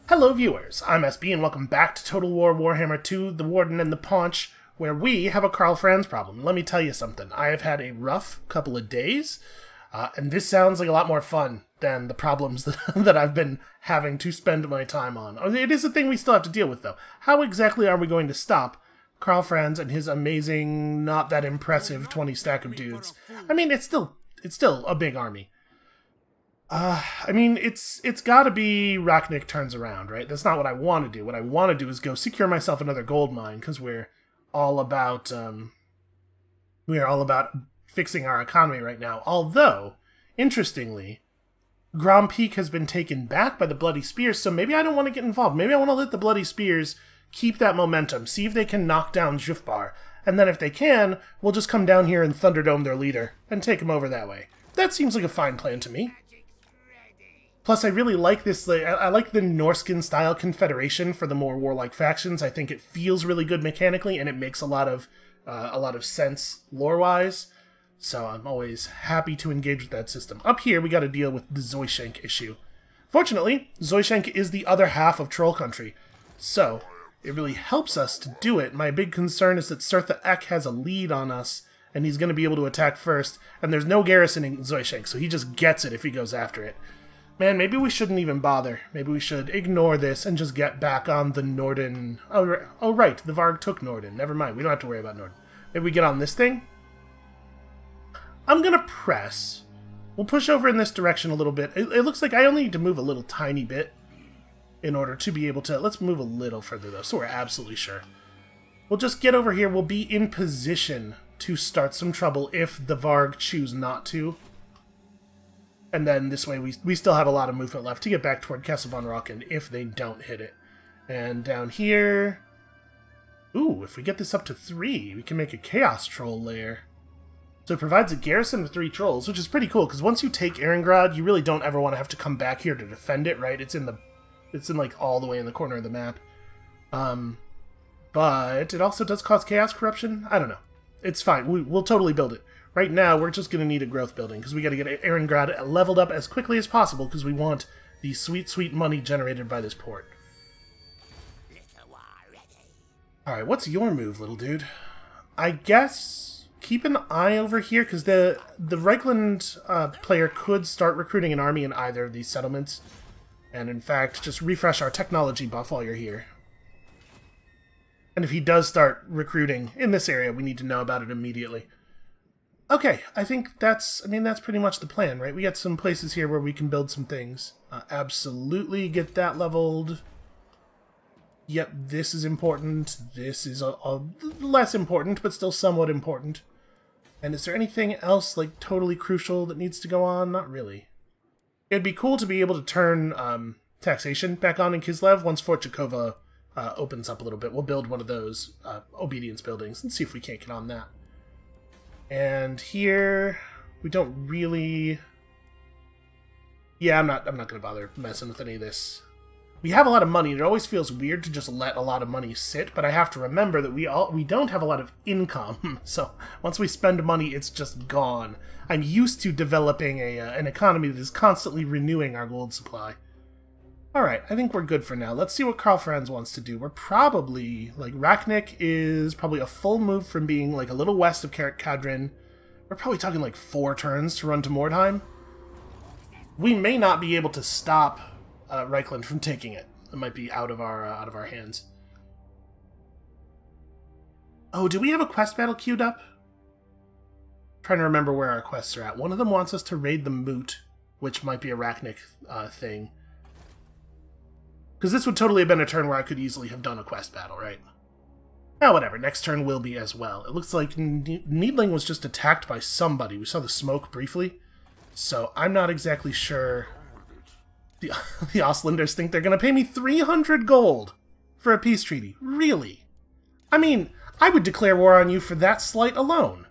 Hello viewers, I'm SB and welcome back to Total War Warhammer 2, the Warden and the Paunch, where we have a Karl Franz problem. Let me tell you something, I have had a rough couple of days, and this sounds like a lot more fun than the problems that I've been having to spend my time on. It is a thing we still have to deal with though. How exactly are we going to stop Karl Franz and his amazing, not that impressive 20 stack of dudes? I mean, it's still a big army. I mean, it's gotta be Rachnik turns around, right? That's not what I want to do. What I want to do is go secure myself another gold mine, because we're all about fixing our economy right now. Although, interestingly, Grand Peak has been taken back by the Bloody Spears, so maybe I don't want to get involved. Maybe I want to let the Bloody Spears keep that momentum, see if they can knock down Jufbar, and then if they can, we'll just come down here and Thunderdome their leader, and take him over that way. That seems like a fine plan to me. Plus, I really like this. I like the Norskin-style confederation for the more warlike factions. I think it feels really good mechanically, and it makes a lot of sense lore-wise. So I'm always happy to engage with that system. Up here, we got to deal with the Zoishank issue. Fortunately, Zoishank is the other half of Troll Country, so it really helps us to do it. My big concern is that Sirtha Ek has a lead on us, and he's going to be able to attack first, and there's no garrison in Zoishank, so he just gets it if he goes after it. Man, maybe we shouldn't even bother. Maybe we should ignore this and just get back on the Norden. Oh, right, the Varg took Norden. Never mind, we don't have to worry about Norden. Maybe we get on this thing? I'm gonna press. We'll push over in this direction a little bit. It looks like I only need to move a little tiny bit in order to be able to... Let's move a little further, though, so we're absolutely sure. We'll just get over here. We'll be in position to start some trouble if the Varg choose not to. And then this way we still have a lot of movement left to get back toward Castle von Rocken if they don't hit it. And down here... Ooh, if we get this up to 3, we can make a Chaos Troll lair. So it provides a garrison with 3 trolls, which is pretty cool, because once you take Ehrengrad, you really don't ever want to have to come back here to defend it, right? It's in like all the way in the corner of the map. But it also does cause chaos corruption? I don't know. It's fine. We'll totally build it. Right now, we're just going to need a growth building, because we got to get Ehrengrad leveled up as quickly as possible, because we want the sweet, sweet money generated by this port. Alright, what's your move, little dude? I guess keep an eye over here, because the Reichland player could start recruiting an army in either of these settlements. And in fact, just refresh our technology buff while you're here. And if he does start recruiting in this area, we need to know about it immediately. Okay, I think that's pretty much the plan, right? We got some places here where we can build some things. Absolutely get that leveled. Yep, this is important. This is a less important, but still somewhat important. And is there anything else, like, totally crucial that needs to go on? Not really. It'd be cool to be able to turn taxation back on in Kislev once Fort Jakova opens up a little bit. We'll build one of those obedience buildings and see if we can't get on that. And here, we don't really... Yeah, I'm not going to bother messing with any of this. We have a lot of money, and it always feels weird to just let a lot of money sit, but I have to remember that we don't have a lot of income, so once we spend money, it's just gone. I'm used to developing an economy that is constantly renewing our gold supply. Alright, I think we're good for now. Let's see what Karl Franz wants to do. We're probably, like, Rachnik is probably a full move from being, like, a little west of Karak Kadrin. We're probably talking, like, 4 turns to run to Mordheim. We may not be able to stop Reichland from taking it. It might be out of our hands. Oh, do we have a quest battle queued up? I'm trying to remember where our quests are at. One of them wants us to raid the Moot, which might be a Rachnik thing. Because this would totally have been a turn where I could easily have done a quest battle, right? Oh, whatever. Next turn will be as well. It looks like Needling was just attacked by somebody. We saw the smoke briefly. So I'm not exactly sure. The Ostlanders think they're going to pay me 300 gold for a peace treaty. Really? I mean, I would declare war on you for that slight alone.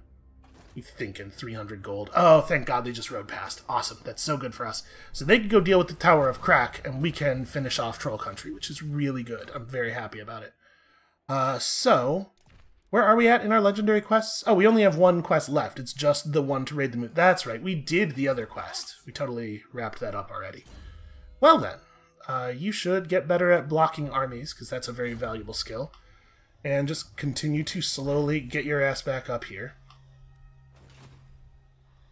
You thinking 300 gold. Oh, thank God they just rode past. Awesome. That's so good for us. So they can go deal with the Tower of Crack, and we can finish off Troll Country, which is really good. I'm very happy about it. So, where are we at in our legendary quests? Oh, we only have 1 quest left. It's just the one to raid the Moot. That's right. We did the other quest. We totally wrapped that up already. Well then, You should get better at blocking armies, because that's a very valuable skill. And just continue to slowly get your ass back up here.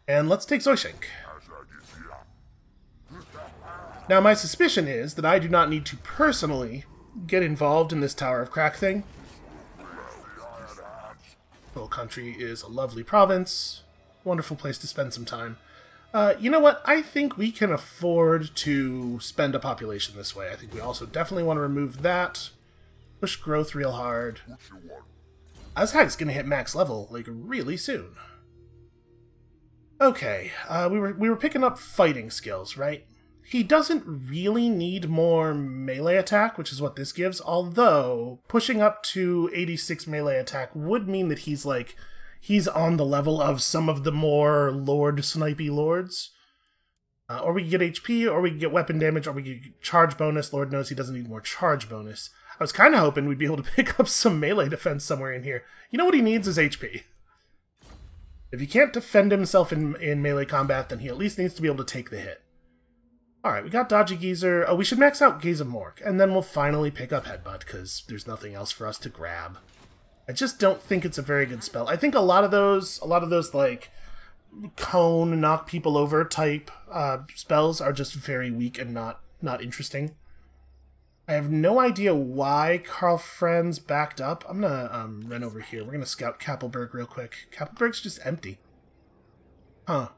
And let's take Zoishink. Now, my suspicion is that I do not need to personally get involved in this Tower of Crack thing. Little country is a lovely province. Wonderful place to spend some time. You know what? I think we can afford to spend a population this way. I think we also definitely want to remove that. Push growth real hard. Azhag's going to hit max level, like, really soon. Okay, we were picking up fighting skills, right? He doesn't really need more melee attack, which is what this gives, although pushing up to 86 melee attack would mean that he's on the level of some of the more lord snipey lords. Or we can get HP, or we can get weapon damage, or we can get charge bonus. Lord knows he doesn't need more charge bonus. I was kind of hoping we'd be able to pick up some melee defense somewhere in here. You know what he needs is HP. If he can't defend himself in melee combat, then he at least needs to be able to take the hit. Alright, we got Dodgy Geezer. Oh, we should max out Gaze of Mork, and then we'll finally pick up Headbutt, because there's nothing else for us to grab. I just don't think it's a very good spell. I think a lot of those like, cone, knock people over type spells are just very weak and not interesting. I have no idea why Karl Franz backed up. I'm gonna run over here. We're gonna scout Kappelberg real quick. Kappelberg's just empty. Huh.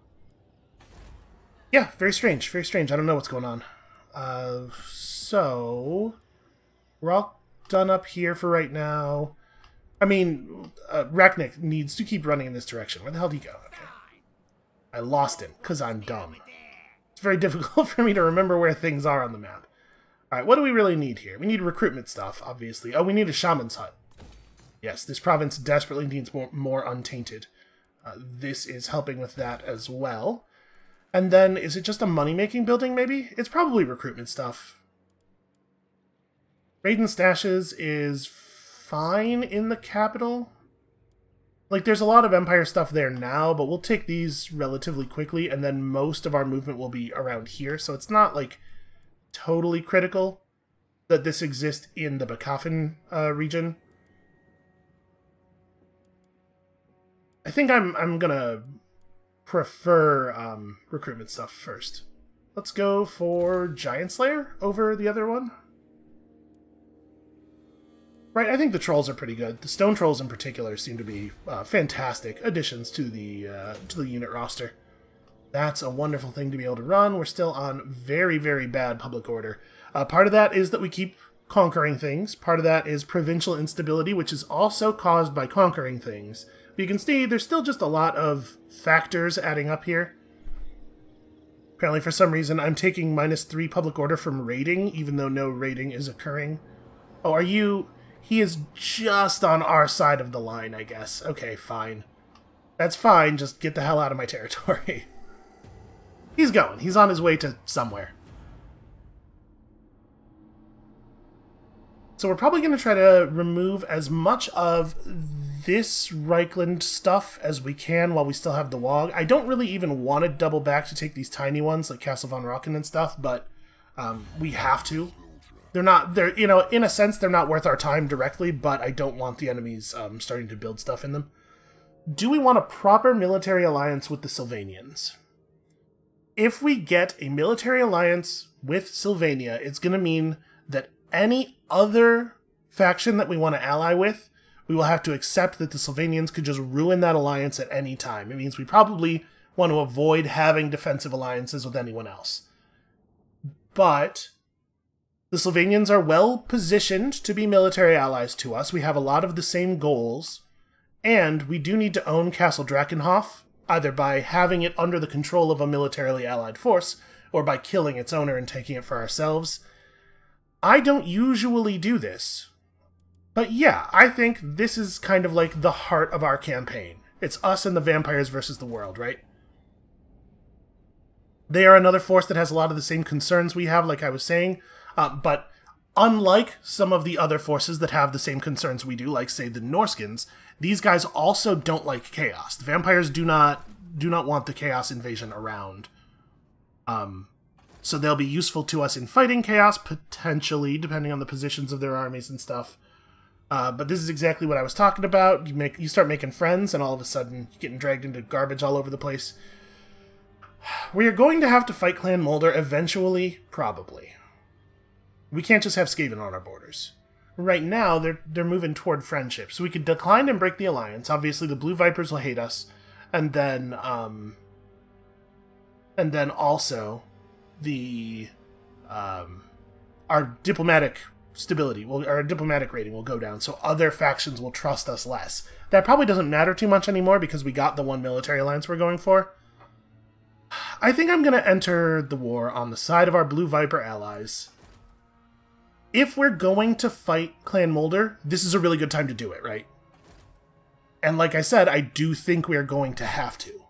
Yeah, very strange, very strange. I don't know what's going on. So we're all done up here for right now. I mean, Rachnik needs to keep running in this direction. Where the hell did he go? Okay. I lost him, because I'm dumb. It's very difficult for me to remember where things are on the map. Alright, what do we really need here? We need recruitment stuff, obviously. Oh, we need a shaman's hut. Yes, this province desperately needs more untainted. This is helping with that as well. And then, is it just a money-making building, maybe? It's probably recruitment stuff. Raiden Stashes is fine in the capital. Like, there's a lot of Empire stuff there now, but we'll take these relatively quickly, and then most of our movement will be around here, so it's not, like, totally critical that this exists in the Bakafen region. I think I'm gonna prefer recruitment stuff first. Let's go for Giant Slayer over the other one. Right, I think the trolls are pretty good. The stone trolls in particular seem to be fantastic additions to the unit roster. That's a wonderful thing to be able to run. We're still on very, very bad public order. Part of that is that we keep conquering things. Part of that is provincial instability, which is also caused by conquering things. But you can see there's still just a lot of factors adding up here. Apparently, for some reason, I'm taking -3 public order from raiding, even though no raiding is occurring. Oh, are you... He is just on our side of the line, I guess. Okay, fine. That's fine, just get the hell out of my territory. He's going. He's on his way to somewhere. So we're probably going to try to remove as much of this Reichland stuff as we can while we still have the Wog. I don't really even want to double back to take these tiny ones like Castle von Rocken and stuff, but we have to. They're you know, in a sense, they're not worth our time directly, but I don't want the enemies starting to build stuff in them. Do we want a proper military alliance with the Sylvanians? If we get a military alliance with Sylvania, it's going to mean that any other faction that we want to ally with, we will have to accept that the Sylvanians could just ruin that alliance at any time. It means we probably want to avoid having defensive alliances with anyone else. But the Sylvanians are well positioned to be military allies to us. We have a lot of the same goals. And we do need to own Castle Drakenhof, either by having it under the control of a militarily allied force, or by killing its owner and taking it for ourselves. I don't usually do this. But yeah, I think this is kind of like the heart of our campaign. It's us and the vampires versus the world, right? They are another force that has a lot of the same concerns we have, like I was saying. But unlike some of the other forces that have the same concerns we do, like, say, the Norskins, these guys also don't like chaos. The vampires do not want the chaos invasion around. So they'll be useful to us in fighting chaos, potentially, depending on the positions of their armies and stuff. But this is exactly what I was talking about. You start making friends, and all of a sudden, you're getting dragged into garbage all over the place. We are going to have to fight Clan Moulder eventually, probably. We can't just have Skaven on our borders. Right now, they're moving toward friendship, so we could decline and break the alliance. Obviously, the Blue Vipers will hate us, and then also the our diplomatic stability, our diplomatic rating will go down, so other factions will trust us less. That probably doesn't matter too much anymore because we got the one military alliance we're going for. I think I'm going to enter the war on the side of our Blue Viper allies. If we're going to fight Clan Moulder, this is a really good time to do it, right? And like I said, I do think we are going to have to.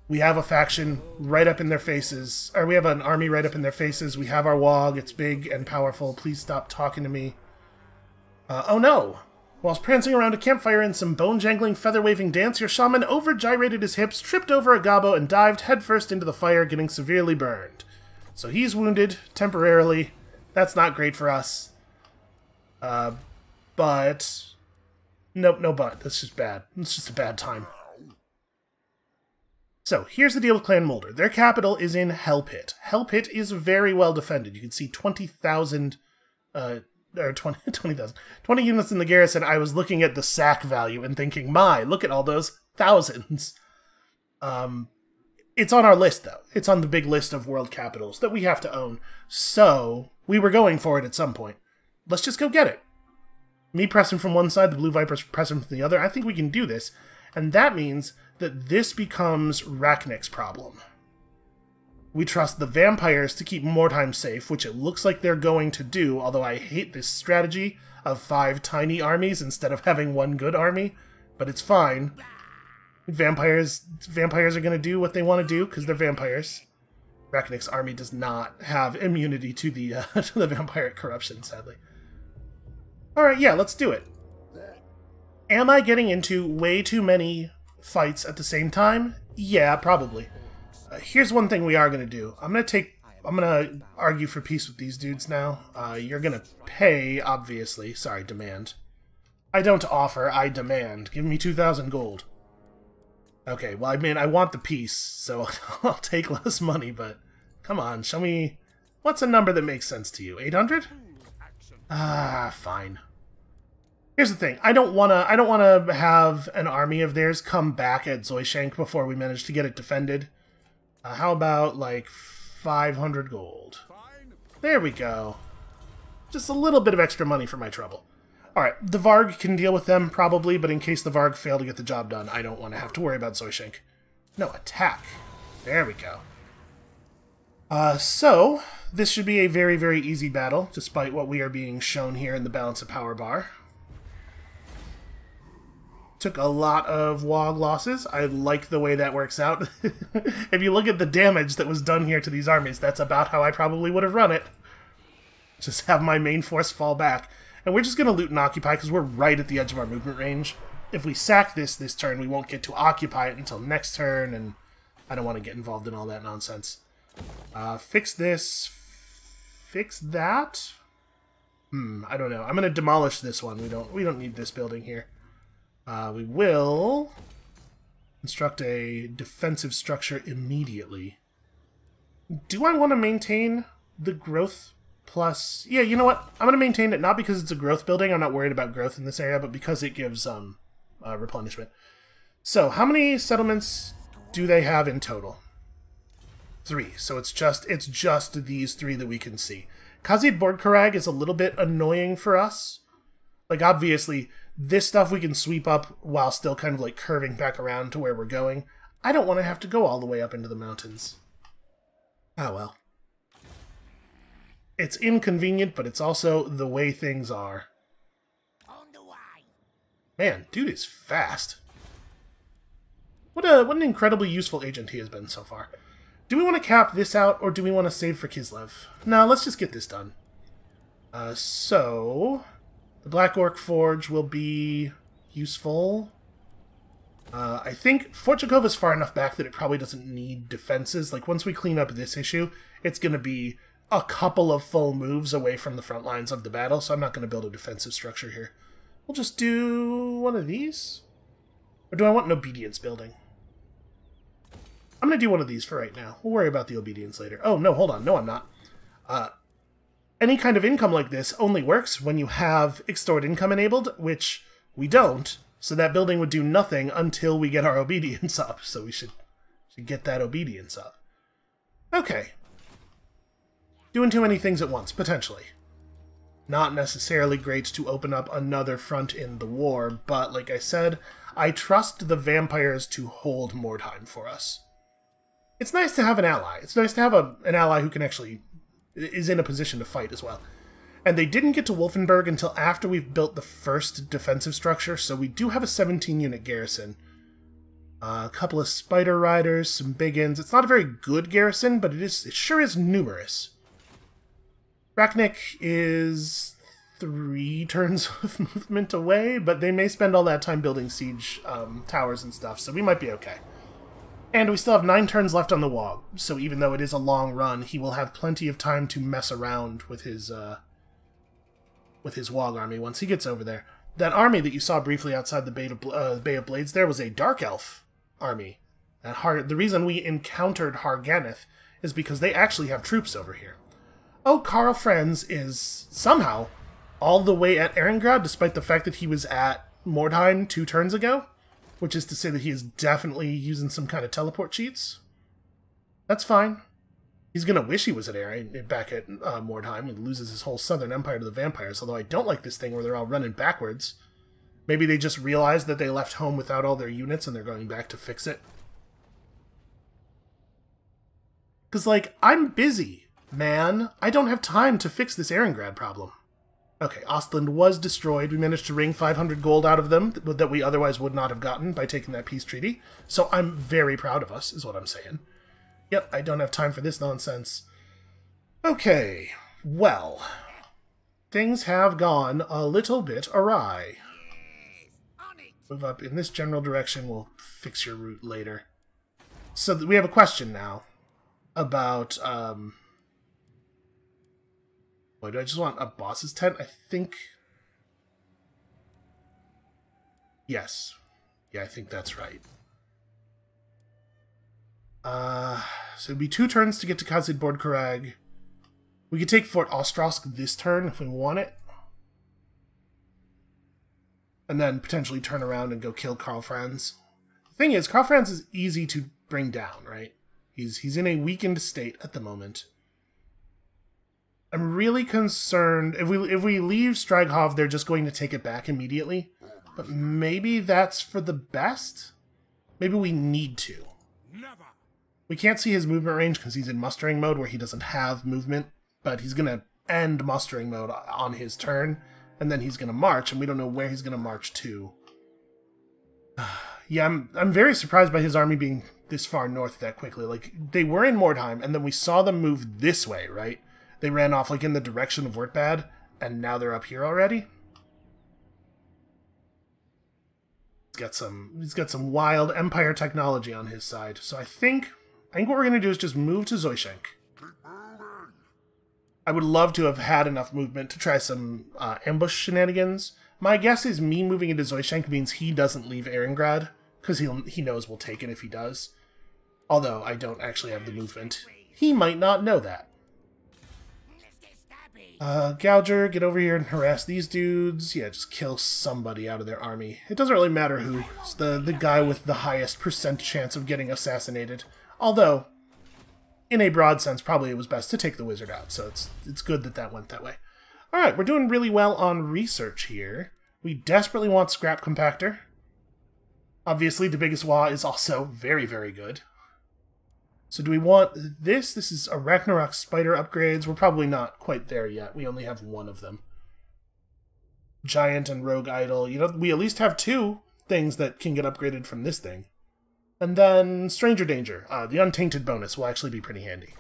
We have a faction right up in their faces, or we have an army right up in their faces. We have our WOG, it's big and powerful. Please stop talking to me. Oh no! Whilst prancing around a campfire in some bone-jangling, feather-waving dance, your shaman over-gyrated his hips, tripped over a gobbo, and dived headfirst into the fire, getting severely burned. So he's wounded, temporarily. That's not great for us. But... Nope, no but. That's just bad. It's just a bad time. So, here's the deal with Clan Moulder. Their capital is in Hell Pit. Hell Pit is very well defended. You can see 20,000... or 20,000. 20 units in the garrison. I was looking at the sack value and thinking, my, look at all those thousands. It's on our list, though. It's on the big list of world capitals that we have to own. So, we were going for it at some point. Let's just go get it. Me pressing from one side, the Blue Vipers pressing from the other. I think we can do this. And that means that this becomes Rachnik's problem. We trust the vampires to keep Mordheim safe, which it looks like they're going to do, although I hate this strategy of 5 tiny armies instead of having 1 good army. But it's fine. Vampires are going to do what they want to do, because they're vampires. Rachnik's army does not have immunity to the to the vampiric corruption, sadly. Alright, yeah, let's do it. Am I getting into way too many fights at the same time? Yeah, probably. Here's one thing we are going to do. I'm going to argue for peace with these dudes now. You're going to pay, obviously. Sorry, demand. I don't offer, I demand. Give me 2,000 gold. Okay, well, I mean, I want the peace, so I'll take less money, but come on, show me... What's a number that makes sense to you? 800? Ah, fine. Here's the thing. I don't wanna have an army of theirs come back at Zoishank before we manage to get it defended. How about, like, 500 gold? There we go. Just a little bit of extra money for my trouble. Alright, the Varg can deal with them, probably, but in case the Varg fail to get the job done, I don't want to have to worry about Zoishank. No, attack. There we go. So, this should be a very, very easy battle, despite what we are being shown here in the Balance of Power bar. Took a lot of WOG losses. I like the way that works out. If you look at the damage that was done here to these armies, that's about how I probably would have run it. Just have my main force fall back. And we're just going to loot and occupy because we're right at the edge of our movement range. If we sack this turn, we won't get to occupy it until next turn, and I don't want to get involved in all that nonsense. Fix this. Fix that? I don't know. I'm going to demolish this one. We don't need this building here. We will construct a defensive structure immediately. Do I want to maintain the growth plus... Yeah, you know what? I'm going to maintain it not because it's a growth building. I'm not worried about growth in this area, but because it gives replenishment. So, how many settlements do they have in total? 3. So it's just these 3 that we can see. Khazid Bordkarag is a little bit annoying for us. Like, obviously, this stuff we can sweep up while still kind of, like, curving back around to where we're going. I don't want to have to go all the way up into the mountains. Oh, well. It's inconvenient, but it's also the way things are. Man, dude is fast. What an incredibly useful agent he has been so far. Do we want to cap this out, or do we want to save for Kislev? No, let's just get this done. So... The Black Orc Forge will be useful. I think Fort Jakova is far enough back that it probably doesn't need defenses. Like, once we clean up this issue, it's going to be a couple of full moves away from the front lines of the battle, so I'm not going to build a defensive structure here. We'll just do one of these. Or do I want an obedience building? I'm going to do one of these for right now. We'll worry about the obedience later. Oh, no, hold on. No, I'm not. Any kind of income like this only works when you have extort income enabled, which we don't. So that building would do nothing until we get our obedience up. So we should get that obedience up. Okay. Doing too many things at once, potentially. Not necessarily great to open up another front in the war, but like I said, I trust the vampires to hold Mordheim for us. It's nice to have an ally. It's nice to have an ally who can actually is in a position to fight as well. And they didn't get to Wolfenburg until after we've built the first defensive structure, so we do have a 17-unit garrison. A couple of spider riders, some big ins. It's not a very good garrison, but it sure is numerous. Rachnik is 3 turns of movement away, but they may spend all that time building siege towers and stuff, so we might be okay. And we still have 9 turns left on the wall, so even though it is a long run, he will have plenty of time to mess around with his Wog army once he gets over there. That army that you saw briefly outside the Bay of Blades there was a Dark Elf army. And the reason we encountered Harganeth is because they actually have troops over here. Oh, Karl Franz is somehow all the way at Ehrengrad, despite the fact that he was at Mordheim 2 turns ago. Which is to say that he is definitely using some kind of teleport cheats. That's fine. He's going to wish he was back at Mordheim and loses his whole southern empire to the vampires, although I don't like this thing where they're all running backwards. Maybe they just realized that they left home without all their units and they're going back to fix it. Because, like, I'm busy, man. I don't have time to fix this Ehrengrad problem. Okay, Ostland was destroyed. We managed to wring 500 gold out of them that we otherwise would not have gotten by taking that peace treaty. So I'm very proud of us, is what I'm saying. Yep, I don't have time for this nonsense. Okay, well, things have gone a little bit awry. Move up in this general direction. We'll fix your route later. So we have a question now about... Wait, do I just want a boss's tent? I think... Yes. Yeah, I think that's right. So it'd be 2 turns to get to Kazid Bordkarag. We could take Fort Ostrosk this turn if we want it. And then potentially turn around and go kill Karl Franz. The thing is, Karl Franz is easy to bring down, right? He's in a weakened state at the moment. I'm really concerned. If we leave Straghov, they're just going to take it back immediately. But maybe that's for the best? Maybe we need to. Never. We can't see his movement range because he's in mustering mode where he doesn't have movement. But he's going to end mustering mode on his turn. And then he's going to march, and we don't know where he's going to march to. Yeah, I'm very surprised by his army being this far north that quickly. Like, they were in Mordheim, and then we saw them move this way, right? They ran off, like, in the direction of Wurtbad, and now they're up here already. He's got some wild Empire technology on his side. So I think what we're going to do is just move to Zoishenk. I would love to have had enough movement to try some ambush shenanigans. My guess is me moving into Zoishenk means he doesn't leave Ehrengrad, because he knows we'll take it if he does. Although I don't actually have the movement. He might not know that. Gouger, get over here and harass these dudes. Yeah, just kill somebody out of their army. It doesn't really matter who. It's the guy with the highest % chance of getting assassinated. Although, in a broad sense, probably it was best to take the wizard out, so it's good that that went that way. Alright, we're doing really well on research here. We desperately want Scrap Compactor. Obviously, the biggest Wa is also very, very good. So do we want this? This is a Ragnarok Spider upgrades. We're probably not quite there yet. We only have 1 of them. Giant and Rogue Idol. You know, we at least have 2 things that can get upgraded from this thing. And then Stranger Danger. The Untainted bonus will actually be pretty handy.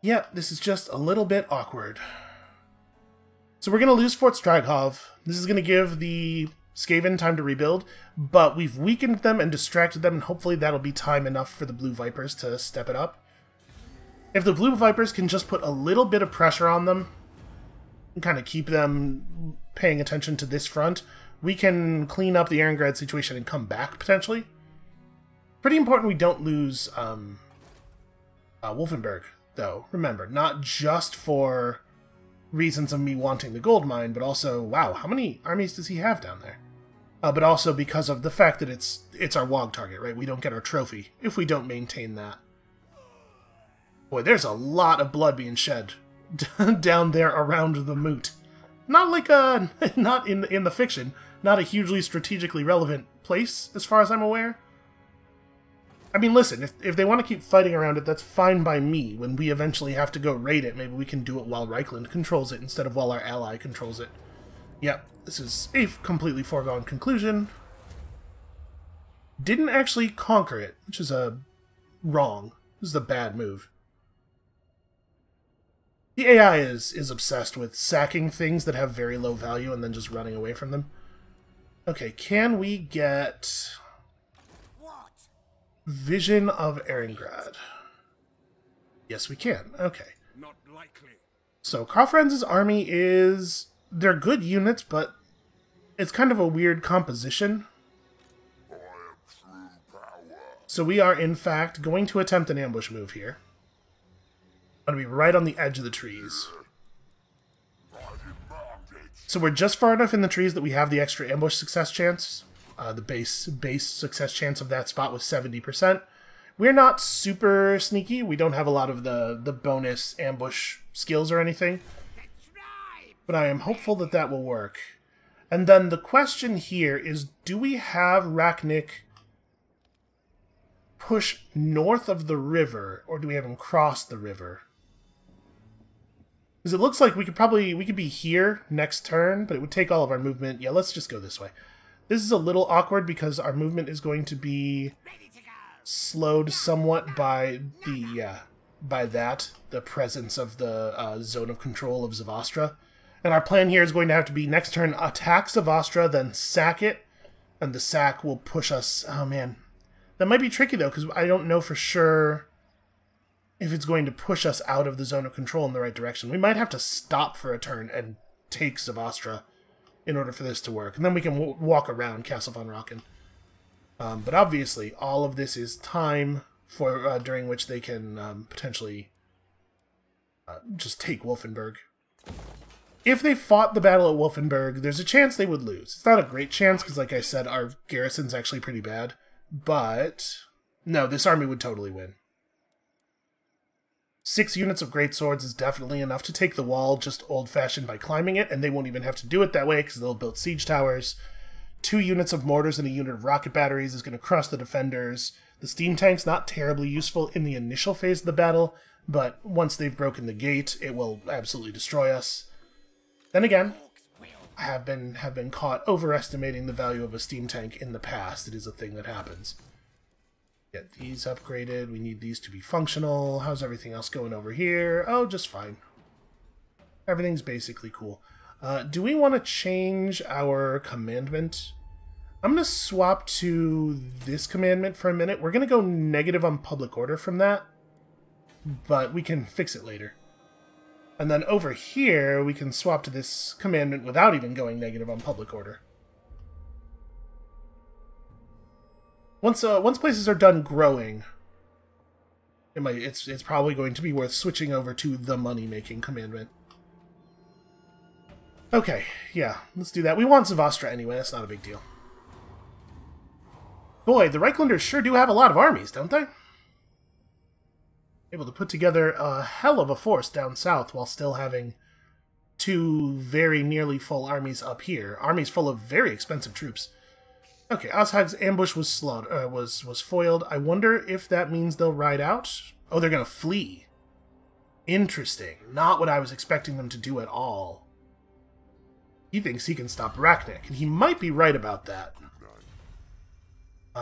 Yeah, this is just a little bit awkward. So we're going to lose Fort Straghov. This is going to give the Skaven, time to rebuild, but we've weakened them and distracted them, and hopefully that'll be time enough for the Blue Vipers to step it up. If the Blue Vipers can just put a little bit of pressure on them, and kind of keep them paying attention to this front, we can clean up the Ehrengrad situation and come back, potentially. Pretty important we don't lose Wolfenburg, though. Remember, not just for reasons of me wanting the gold mine, but also, wow, how many armies does he have down there? But also because of the fact that it's our WOG target, right? We don't get our trophy if we don't maintain that. Boy, there's a lot of blood being shed down there around the moot. Not like not in the fiction, not a hugely strategically relevant place, as far as I'm aware. I mean, listen, if they want to keep fighting around it, that's fine by me. When we eventually have to go raid it, maybe we can do it while Reichland controls it instead of while our ally controls it. Yep, this is a completely foregone conclusion. Didn't actually conquer it, which is wrong. This is a bad move. The AI is obsessed with sacking things that have very low value and then just running away from them. Okay, can we get Vision of Ehrengrad? Yes, we can. Okay. Not likely. So Karlfranz's army is... they're good units, but it's kind of a weird composition. So we are, in fact, going to attempt an ambush move here. I'm going to be right on the edge of the trees. So we're just far enough in the trees that we have the extra ambush success chance. The base success chance of that spot was 70%. We're not super sneaky. We don't have a lot of the bonus ambush skills or anything. But I am hopeful that that will work. And then the question here is, do we have Rachnik push north of the river, or do we have him cross the river? Because it looks like we could be here next turn, but it would take all of our movement. Yeah, let's just go this way. This is a little awkward because our movement is going to be slowed somewhat by the presence of the zone of control of Zavastra. And our plan here is going to have to be next turn attack Zavastra, then sack it, and the sack will push us. Oh man, that might be tricky though, because I don't know for sure if it's going to push us out of the zone of control in the right direction. We might have to stop for a turn and take Zavastra in order for this to work. And then we can walk around Castle von Rocken. But obviously, all of this is time for during which they can potentially just take Wolfenburg. If they fought the battle at Wolfenburg, there's a chance they would lose. It's not a great chance, because like I said, our garrison's actually pretty bad. But no, this army would totally win. 6 units of great swords is definitely enough to take the wall, just old-fashioned by climbing it, and they won't even have to do it that way because they'll build siege towers. 2 units of mortars and a unit of rocket batteries is going to crush the defenders. The steam tank's not terribly useful in the initial phase of the battle, but once they've broken the gate, it will absolutely destroy us. Then again, I have been caught overestimating the value of a steam tank in the past. It is a thing that happens. Get these upgraded. We need these to be functional. How's everything else going over here? Oh, just fine. Everything's basically cool. Do we want to change our commandment? I'm going to swap to this commandment for a minute. We're going to go negative on public order from that, but we can fix it later. And then over here, we can swap to this commandment without even going negative on public order. Once places are done growing, it's probably going to be worth switching over to the money-making commandment. Okay, yeah, let's do that. We want Zavastra anyway, that's not a big deal. Boy, the Reichlanders sure do have a lot of armies, don't they? Able to put together a hell of a force down south while still having 2 very nearly full armies up here. Armies full of very expensive troops. Okay, Ozhag's ambush was foiled. I wonder if that means they'll ride out. Oh, they're going to flee. Interesting. Not what I was expecting them to do at all. He thinks he can stop Rachnik, and he might be right about that.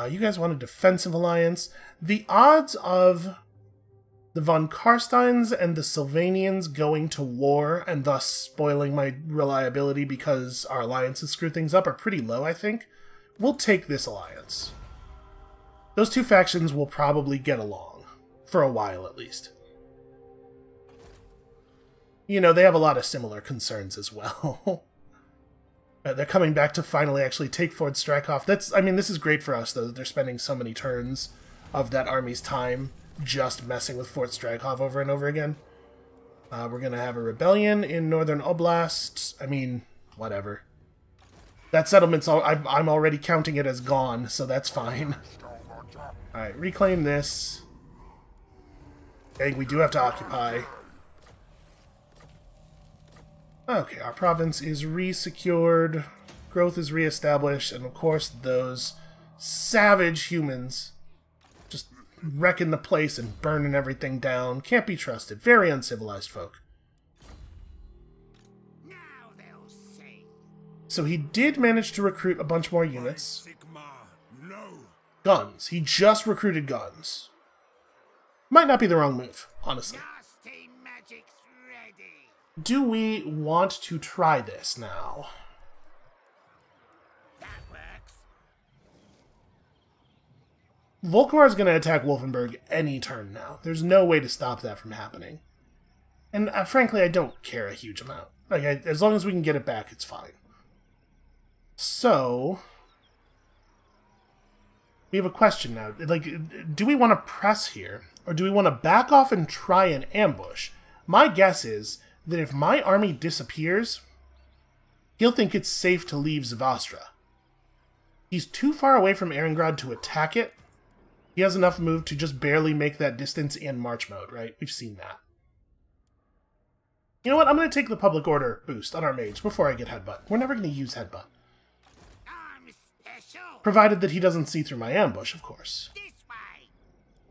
You guys want a defensive alliance? The odds of The von Karsteins and the Sylvanians going to war and thus spoiling my reliability because our alliances screw things up are pretty low, I think. We'll take this alliance. Those two factions will probably get along. For a while, at least. You know, they have a lot of similar concerns as well. They're coming back to finally actually take Fort Strykoff. I mean, this is great for us, though, that they're spending so many turns of that army's time just messing with Fort Strykoff over and over again. We're going to have a rebellion in Northern Oblast. I mean, whatever. That settlement's I'm already counting it as gone, so that's fine. Alright, reclaim this. Dang, we do have to occupy. Okay, our province is re-secured. Growth is re-established, and of course those savage humans just wrecking the place and burning everything down. Can't be trusted. Very uncivilized folk. Now they'll see. So he did manage to recruit a bunch more units. No. Guns. He just recruited guns. Might not be the wrong move, honestly. Nasty magic's ready. Do we want to try this now? That works. Volkamar's going to attack Wolfenburg any turn now. There's no way to stop that from happening. And frankly, I don't care a huge amount. Like, as long as we can get it back, it's fine. So, we have a question now. Like, do we want to press here? Or do we want to back off and try an ambush? My guess is that if my army disappears, he'll think it's safe to leave Zavastra. He's too far away from Erengrad to attack it. He has enough move to just barely make that distance in March mode, right? We've seen that. You know what? I'm going to take the public order boost on our mage before I get Headbutt. We're never going to use Headbutt. I'm special. Provided that he doesn't see through my ambush, of course. This way.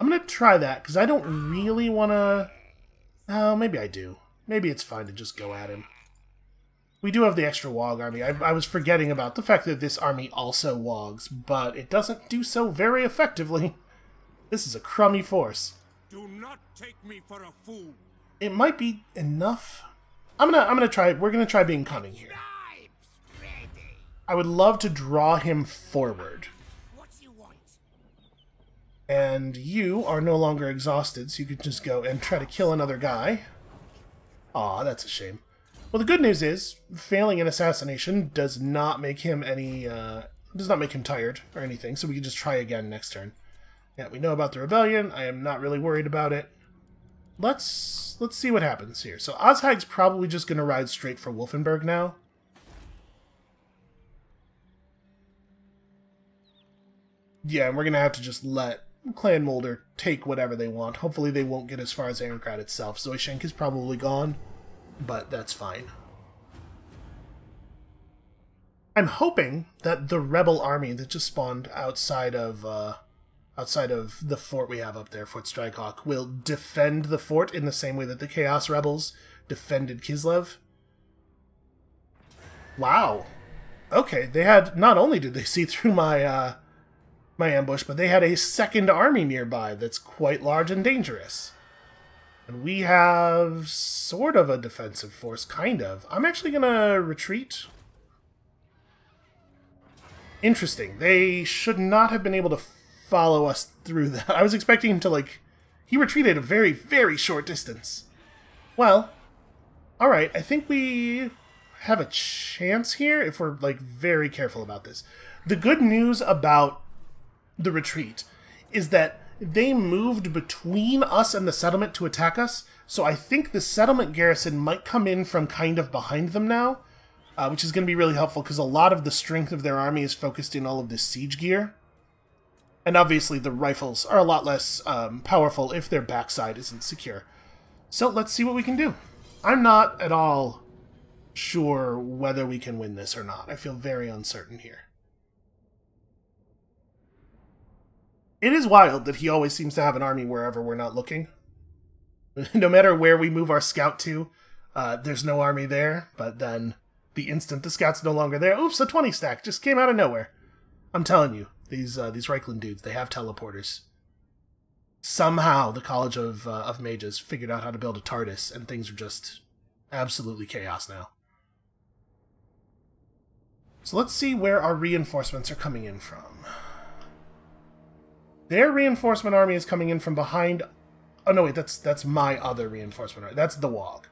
I'm going to try that, because I don't really want to... Oh, maybe I do. Maybe it's fine to just go at him. We do have the extra Wog army. I was forgetting about the fact that this army also Wogs, but it doesn't do so very effectively. This is a crummy force. Do not take me for a fool. It might be enough. I'm gonna try. We're gonna try being cunning here. Tribes ready. I would love to draw him forward. What you want? And you are no longer exhausted, so you could just go and try to kill another guy. Aw, that's a shame. Well, the good news is, failing an assassination does not make him tired or anything, so we can just try again next turn. Yeah, we know about the rebellion. I am not really worried about it. Let's see what happens here. So Ozhag's probably just going to ride straight for Wolfenburg now. Yeah, and we're going to have to just let Clan Molder take whatever they want. Hopefully they won't get as far as Erengrad itself. Zoishenk is probably gone, but that's fine. I'm hoping that the rebel army that just spawned outside of the fort we have up there, Fort Strykoff, will defend the fort in the same way that the Chaos Rebels defended Kislev. Wow. Okay, they had, not only did they see through my my ambush, but they had a second army nearby that's quite large and dangerous. And we have sort of a defensive force, kind of. I'm actually gonna retreat. Interesting. They should not have been able to follow us through that. I was expecting him to, like... He retreated a very, very short distance. Well, alright, I think we have a chance here if we're, like, very careful about this. The good news about the retreat is that they moved between us and the settlement to attack us, so I think the settlement garrison might come in from kind of behind them now, which is going to be really helpful because a lot of the strength of their army is focused in all of this siege gear. And obviously the rifles are a lot less powerful if their backside isn't secure. So let's see what we can do. I'm not at all sure whether we can win this or not. I feel very uncertain here. It is wild that he always seems to have an army wherever we're not looking. No matter where we move our scout to, there's no army there, but then the instant the scout's no longer there, oops, a 20 stack just came out of nowhere. I'm telling you, these Reichland dudes, they have teleporters. somehow the College of Mages figured out how to build a TARDIS, and things are just absolutely chaos now. So let's see where our reinforcements are coming in from. Their reinforcement army is coming in from behind... Oh, no, wait, that's my other reinforcement army. That's the Wog.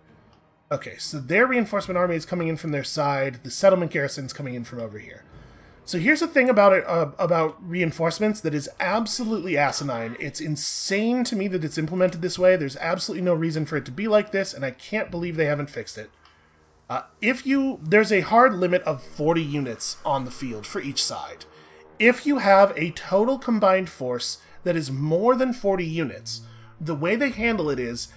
Okay, so their reinforcement army is coming in from their side. The settlement garrison's coming in from over here. So here's the thing about it, about reinforcements that is absolutely asinine. It's insane to me that it's implemented this way. There's absolutely no reason for it to be like this, and I can't believe they haven't fixed it. There's a hard limit of 40 units on the field for each side. If you have a total combined force that is more than 40 units, the way they handle it is,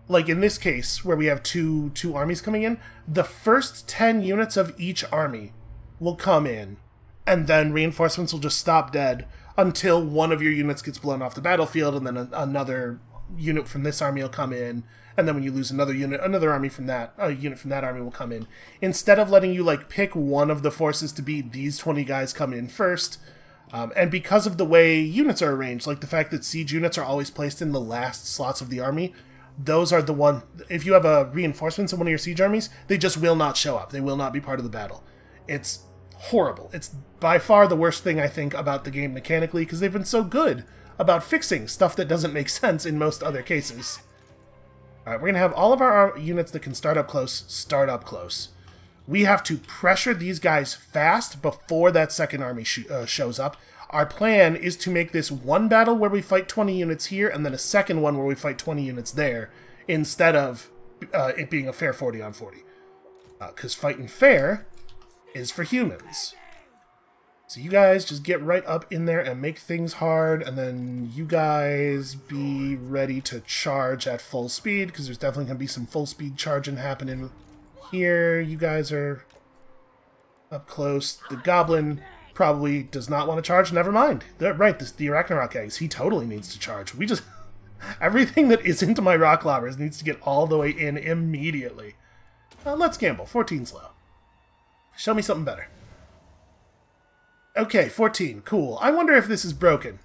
like in this case, where we have two armies coming in, the first 10 units of each army will come in, and then reinforcements will just stop dead until one of your units gets blown off the battlefield, and then another unit from this army will come in, and then when you lose another unit, another army from that unit from that army will come in. Instead of letting you like pick one of the forces to be these 20 guys come in first, and because of the way units are arranged, like the fact that siege units are always placed in the last slots of the army, those are the one. If you have a reinforcements in one of your siege armies, they just will not show up. They will not be part of the battle. It's horrible. It's by far the worst thing I think about the game mechanically, because they've been so good about fixing stuff that doesn't make sense in most other cases. Alright, we're going to have all of our units that can start up close. We have to pressure these guys fast before that second army shows up. Our plan is to make this one battle where we fight 20 units here, and then a second one where we fight 20 units there, instead of it being a fair 40 on 40. Because fighting fair is for humans. So you guys just get right up in there and make things hard, and then you guys be ready to charge at full speed, because there's definitely going to be some full speed charging happening here. You guys are up close. The Goblin probably does not want to charge. Never mind. Right, the Arachnarok eggs, he totally needs to charge. We just... Everything that is into my rock lobbers needs to get all the way in immediately. Let's gamble. 14's low. Show me something better. Okay, 14. Cool. I wonder if this is broken.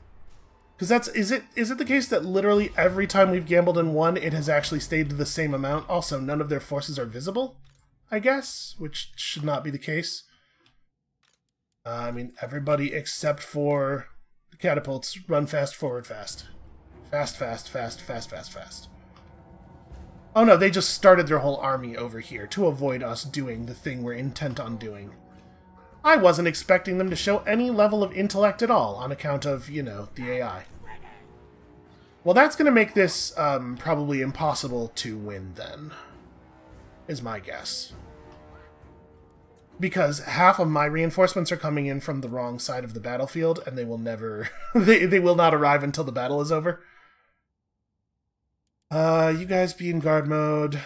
Because is it the case that literally every time we've gambled and won, it has actually stayed to the same amount? Also, none of their forces are visible, I guess, which should not be the case. I mean, everybody except for the catapults run fast, forward fast. Fast, fast, fast, fast, fast, fast. Oh no, they just started their whole army over here to avoid us doing the thing we're intent on doing. I wasn't expecting them to show any level of intellect at all on account of, you know, the AI. Well, that's going to make this probably impossible to win then, is my guess. Because half of my reinforcements are coming in from the wrong side of the battlefield, and they will never... they will not arrive until the battle is over. You guys be in guard mode,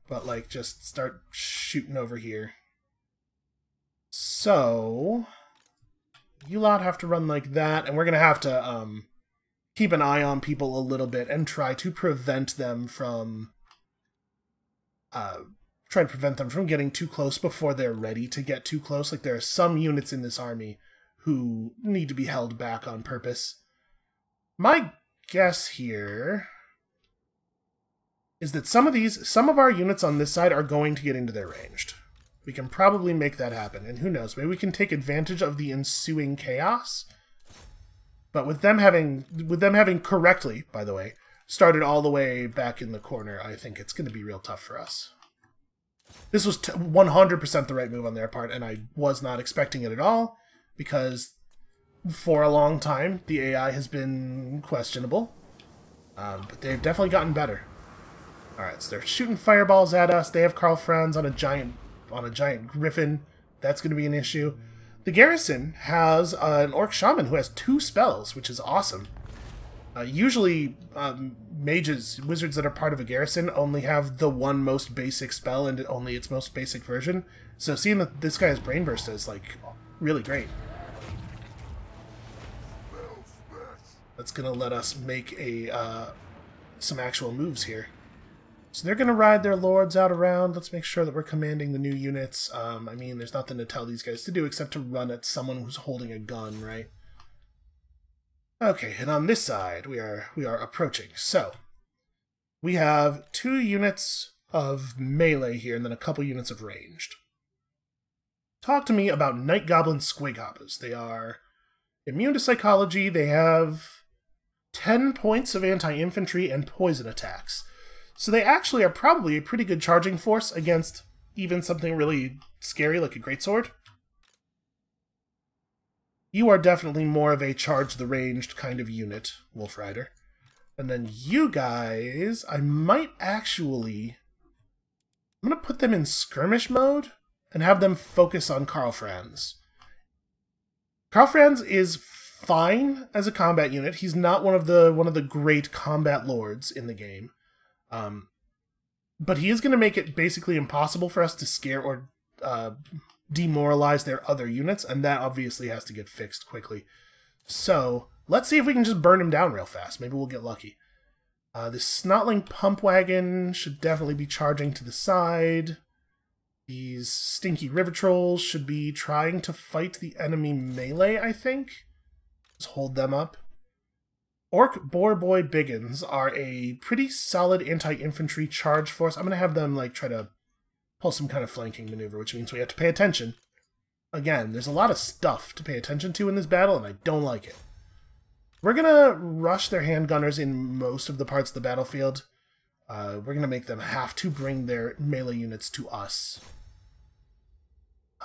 but, like, just start shooting over here. So, you lot have to run like that, and we're going to have to keep an eye on people a little bit and try to prevent them from getting too close before they're ready to get too close. Like, there are some units in this army who need to be held back on purpose. My guess here is that some of our units on this side are going to get into their ranged. We can probably make that happen, and who knows, maybe we can take advantage of the ensuing chaos. But with them having correctly, by the way, started all the way back in the corner, I think it's going to be real tough for us. This was 100% the right move on their part, and I was not expecting it at all, because for a long time, the AI has been questionable. But they've definitely gotten better. Alright, so they're shooting fireballs at us. They have Karl Franz on a giant griffin. That's going to be an issue. The garrison has an orc shaman who has 2 spells, which is awesome. Usually, wizards that are part of a garrison only have the one most basic spell and only its most basic version. So seeing that this guy has Brain Burst is, like, really great. That's going to let us make some actual moves here. So they're going to ride their lords out around. Let's make sure that we're commanding the new units. I mean, there's nothing to tell these guys to do except to run at someone who's holding a gun, right? Okay, and on this side, we are approaching. So, we have 2 units of melee here, and then a couple units of ranged. Talk to me about Night Goblin Squighoppers. They are immune to psychology. They have 10 points of anti-infantry and poison attacks. So they actually are probably a pretty good charging force against even something really scary like a greatsword. You are definitely more of a charge the ranged kind of unit, Wolf Rider. And then you guys, I might actually... I'm going to put them in skirmish mode and have them focus on Karl Franz. Karl Franz is fine as a combat unit. He's not one of the great combat lords in the game. But he is going to make it basically impossible for us to scare or demoralize their other units, and that obviously has to get fixed quickly. So, let's see if we can just burn him down real fast. Maybe we'll get lucky. This Snotling Pump Wagon should definitely be charging to the side. These Stinky River Trolls should be trying to fight the enemy melee, I think. Just hold them up. Orc Boar Boy Biggins are a pretty solid anti-infantry charge force. I'm going to have them like try to pull some kind of flanking maneuver, which means we have to pay attention. Again, there's a lot of stuff to pay attention to in this battle, and I don't like it. We're going to rush their handgunners in most of the parts of the battlefield. We're going to make them have to bring their melee units to us.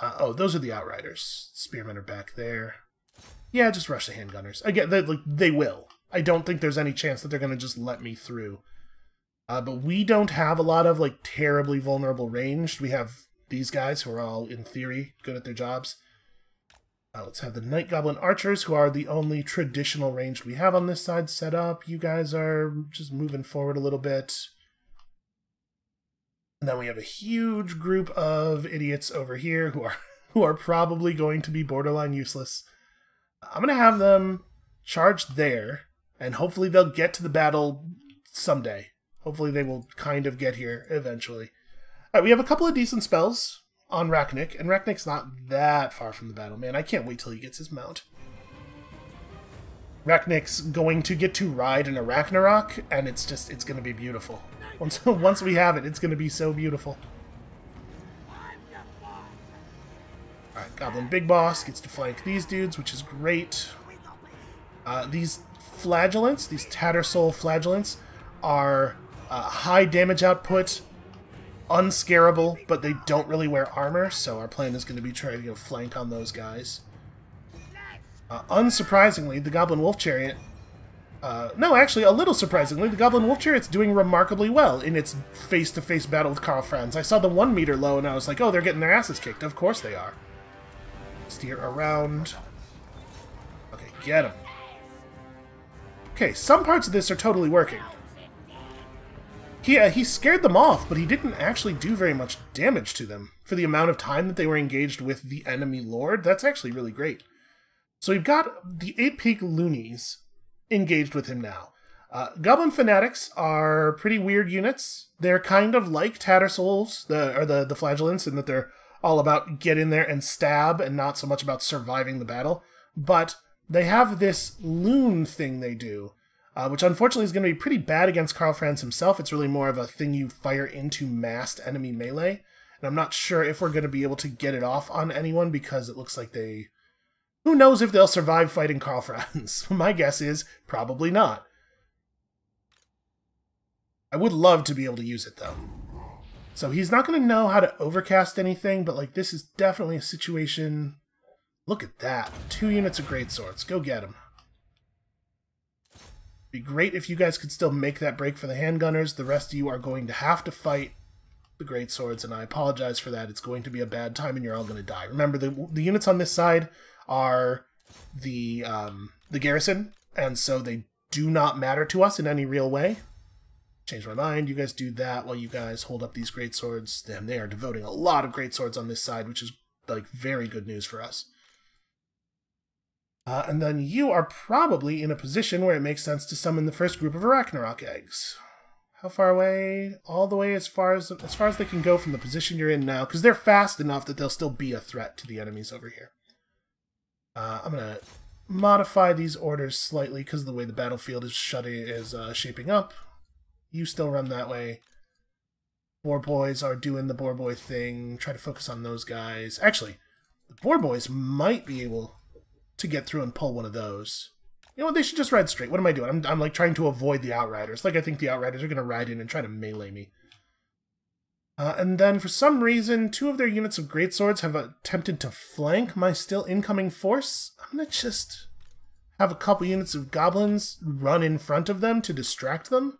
Oh, those are the Outriders. Spearmen are back there. Yeah, just rush the handgunners. Again, they will. I don't think there's any chance that they're going to just let me through. But we don't have a lot of like terribly vulnerable ranged. We have these guys who are all, in theory, good at their jobs. Let's have the Night Goblin Archers, who are the only traditional ranged we have on this side, set up. You guys are just moving forward a little bit. And then we have a huge group of idiots over here who are probably going to be borderline useless. I'm going to have them charge there, and hopefully they'll get to the battle someday. Hopefully they will kind of get here eventually. All right, we have a couple of decent spells on Rachnik, and Rachnik's not that far from the battle. Man, I can't wait till he gets his mount. Rachnik's going to get to ride in a Ragnarok, and it's going to be beautiful. Once we have it, it's going to be so beautiful. Alright, Goblin Big Boss gets to flank these dudes, which is great. These Flagellants, these Tattersoul Flagellants, are high damage output, unscarable, but they don't really wear armor, so our plan is going to be trying to flank on those guys. Unsurprisingly, the Goblin Wolf Chariot... no, actually, a little surprisingly, the Goblin Wolf Chariot's doing remarkably well in its face-to-face battle with Karl Franz. I saw the 1 meter low, and I was like, oh, they're getting their asses kicked. Of course they are. Steer around. Okay, get him. Okay, some parts of this are totally working. He scared them off, but he didn't actually do very much damage to them. For the amount of time that they were engaged with the enemy lord, that's actually really great. So we've got the 8-peak loonies engaged with him now. Goblin Fanatics are pretty weird units. They're kind of like Tattersouls, the Flagellants, in that they're all about get in there and stab and not so much about surviving the battle. But they have this loon thing they do, which unfortunately is going to be pretty bad against Karl Franz himself. It's really more of a thing you fire into massed enemy melee. And I'm not sure if we're going to be able to get it off on anyone because it looks like they... Who knows if they'll survive fighting Karl Franz? My guess is probably not. I would love to be able to use it, though. So he's not going to know how to overcast anything, but like this is definitely a situation... Look at that. 2 units of greatswords. Go get them. Be great if you guys could still make that break for the handgunners. The rest of you are going to have to fight the greatswords, and I apologize for that. It's going to be a bad time, and you're all going to die. Remember, the units on this side are the garrison, and so they do not matter to us in any real way. Change my mind. You guys do that while you guys hold up these greatswords. Damn, they are devoting a lot of greatswords on this side, which is like very good news for us. And then you are probably in a position where it makes sense to summon the first group of Ragnarok eggs. How far away? All the way as far as they can go from the position you're in now, because they're fast enough that they'll still be a threat to the enemies over here. I'm gonna modify these orders slightly because of the way the battlefield is shaping up. You still run that way. Boar boys are doing the boar boy thing. Try to focus on those guys. Actually, the boar boys might be able to get through and pull one of those. You know what? They should just ride straight. What am I doing? I'm like trying to avoid the outriders. Like I think the outriders are going to ride in and try to melee me. And then for some reason, 2 of their units of greatswords have attempted to flank my still incoming force. I'm going to just have a couple units of goblins run in front of them to distract them.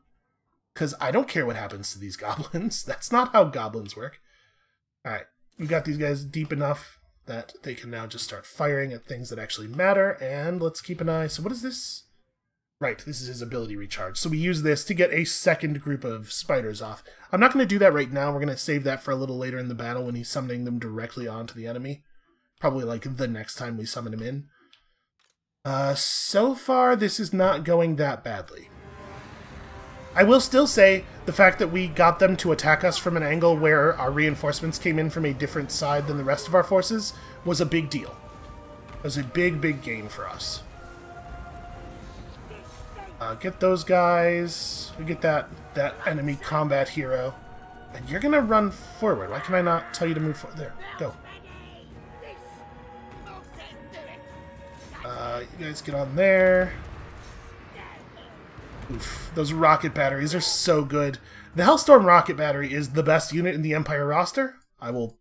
Because I don't care what happens to these goblins. That's not how goblins work. Alright, we got these guys deep enough that they can now just start firing at things that actually matter. And let's keep an eye. So what is this? Right, this is his ability recharge. So we use this to get a second group of spiders off. I'm not going to do that right now. We're going to save that for a little later in the battle when he's summoning them directly onto the enemy. Probably like the next time we summon him in. So far, this is not going that badly. I will still say the fact that we got them to attack us from an angle where our reinforcements came in from a different side than the rest of our forces was a big deal. It was a big, big gain for us. Get those guys. We get that enemy combat hero. And you're gonna run forward. Why can I not tell you to move forward? There, go. You guys get on there. Oof, those rocket batteries are so good. The Hellstorm rocket battery is the best unit in the Empire roster. I will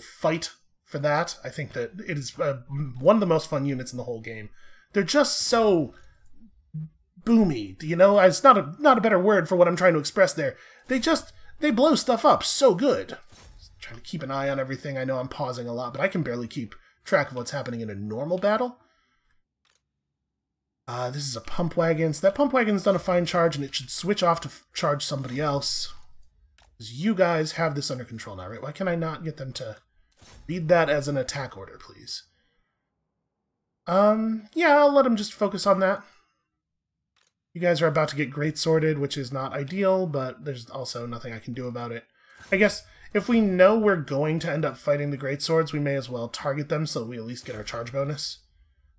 fight for that. I think that it is one of the most fun units in the whole game. They're just so boomy, you know? It's not a better word for what I'm trying to express there. They blow stuff up so good. Just trying to keep an eye on everything. I know I'm pausing a lot, but I can barely keep track of what's happening in a normal battle. This is a pump wagon. So that pump wagon's done a fine charge, and it should switch off to charge somebody else. Because you guys have this under control now, right? Why can I not get them to read that as an attack order, please? Yeah, I'll let them just focus on that. You guys are about to get great sorted, which is not ideal, but there's also nothing I can do about it. I guess if we know we're going to end up fighting the great swords, we may as well target them so that we at least get our charge bonus.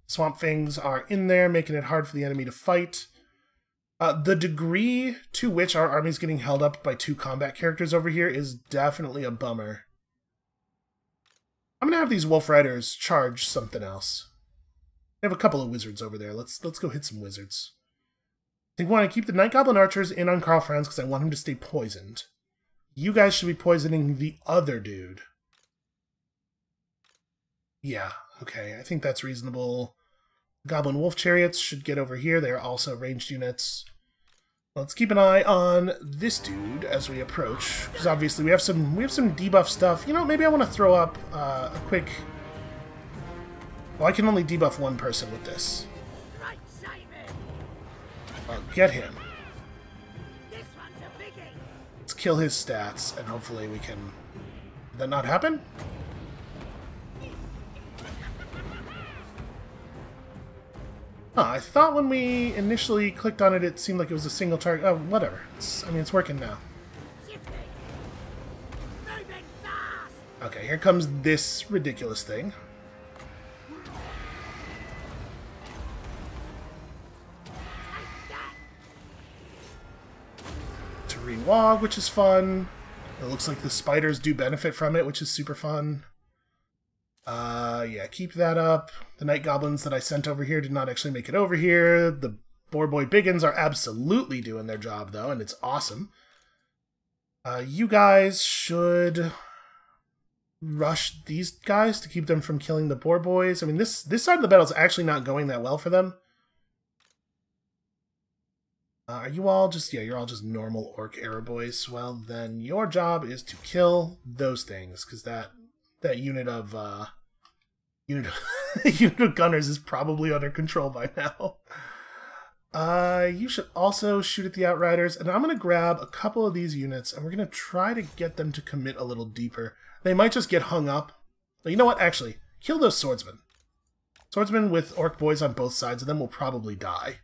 Swamp Fangs are in there, making it hard for the enemy to fight. The degree to which our army's getting held up by 2 combat characters over here is definitely a bummer. I'm gonna have these Wolf Riders charge something else. I have a couple of wizards over there. Let's go hit some wizards. I think we want to keep the Night Goblin Archers in on Carl Franz because I want him to stay poisoned. You guys should be poisoning the other dude. Yeah, okay, I think that's reasonable. Goblin Wolf Chariots should get over here. They're also ranged units. Let's keep an eye on this dude as we approach, because obviously we have some debuff stuff. You know, maybe I want to throw up a quick... Well, I can only debuff one person with this. I'll get him. Let's kill his stats, and hopefully we can... Did that not happen? Huh, I thought when we initially clicked on it, it seemed like it was a single target. Oh, whatever. It's working now. Okay, here comes this ridiculous thing. To re-wog, which is fun. It looks like the spiders do benefit from it, which is super fun. Yeah, keep that up. The Night Goblins that I sent over here did not actually make it over here. The Boar Boy Biggins are absolutely doing their job, though, and it's awesome. You guys should rush these guys to keep them from killing the Boar Boys. I mean, this side of the battle is actually not going that well for them. Are you all just... Yeah, you're all just normal Orc Arrow Boys. Well, then your job is to kill those things, because that unit of... unit of gunners is probably under control by now. You should also shoot at the Outriders, and I'm going to grab a couple of these units, and we're going to try to get them to commit a little deeper. They might just get hung up. But you know what? Actually, kill those swordsmen. Swordsmen with Orc boys on both sides of them will probably die.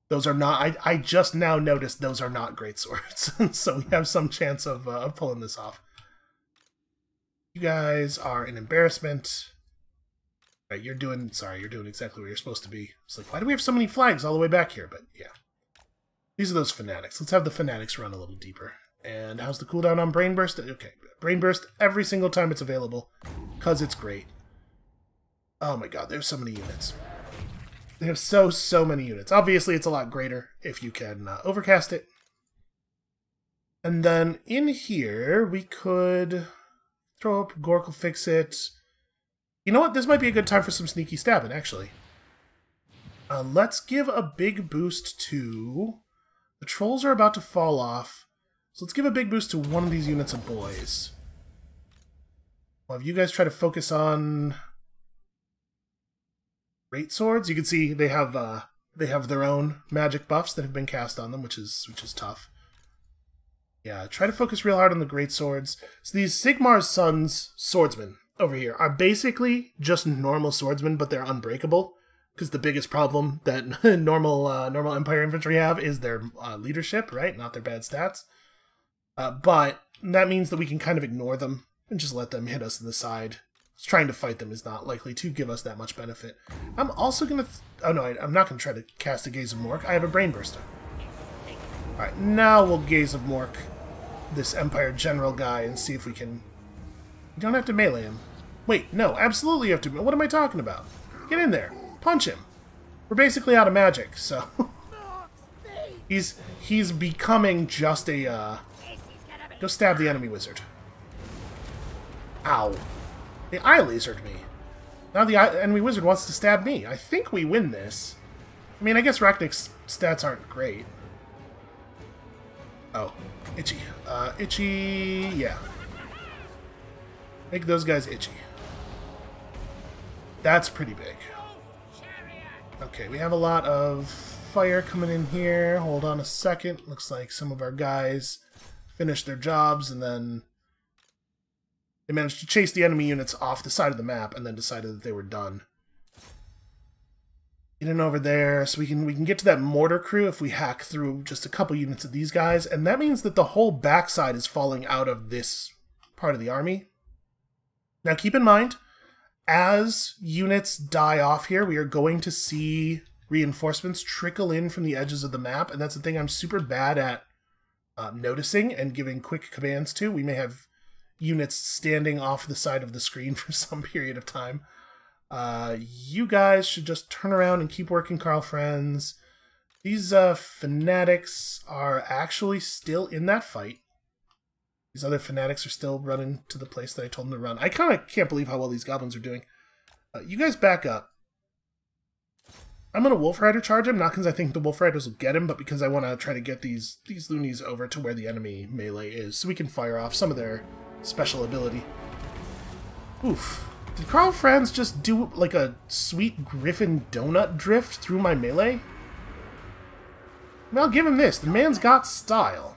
Those are not... I just now noticed those are not great swords, so we have some chance of pulling this off. You guys are an embarrassment. Right, you're doing exactly where you're supposed to be. It's like, why do we have so many flags all the way back here? But yeah. These are those fanatics. Let's have the fanatics run a little deeper. And how's the cooldown on Brain Burst? Okay, Brain Burst every single time it's available, because it's great. Oh my god, there's so many units. They have so many units. Obviously, it's a lot greater if you can overcast it. And then in here, we could throw up Gork'll fix it. You know what? This might be a good time for some sneaky stabbing, actually. Let's give a big boost to... The trolls are about to fall off. So let's give a big boost to one of these units of boys. Well, if you guys try to focus on... Great swords, you can see they have their own magic buffs that have been cast on them, which is tough. Yeah, try to focus real hard on the great swords. So these Sigmar's Sons swordsmen over here are basically just normal swordsmen, but they're unbreakable. Because the biggest problem that normal Empire infantry have is their leadership, right? Not their bad stats. But that means that we can kind of ignore them and just let them hit us in the side. Trying to fight them is not likely to give us that much benefit. I'm also going to... Oh no, I'm not going to try to cast a Gaze of Mork. I have a Brain Burster. Alright, now we'll Gaze of Mork this Empire General guy and see if we can... You don't have to melee him. Wait, no, absolutely you have to... What am I talking about? Get in there. Punch him. We're basically out of magic, so... He's becoming just a... Go stab the enemy wizard. Ow. They eye lasered me. Now the enemy wizard wants to stab me. I think we win this. I mean, I guess Rachnik's stats aren't great. Oh, itchy. Itchy, yeah. Make those guys itchy. That's pretty big. Okay, we have a lot of fire coming in here. Hold on a second. Looks like some of our guys finished their jobs and then... They managed to chase the enemy units off the side of the map and then decided that they were done. Get in over there so we can get to that mortar crew if we hack through just a couple units of these guys, and that means that the whole backside is falling out of this part of the army. Now keep in mind, as units die off here, we are going to see reinforcements trickle in from the edges of the map, and that's the thing I'm super bad at noticing and giving quick commands to. We may have units standing off the side of the screen for some period of time. You guys should just turn around and keep working, Carl Friends. These fanatics are actually still in that fight. These other fanatics are still running to the place that I told them to run. I kind of can't believe how well these goblins are doing. You guys back up. I'm going to Wolf Rider charge him, not because I think the Wolf Riders will get him, but because I want to try to get these loonies over to where the enemy melee is, so we can fire off some of their special ability. Oof. Did Carl Franz just do like a sweet Griffin donut drift through my melee? I mean, I'll give him this. The man's got style.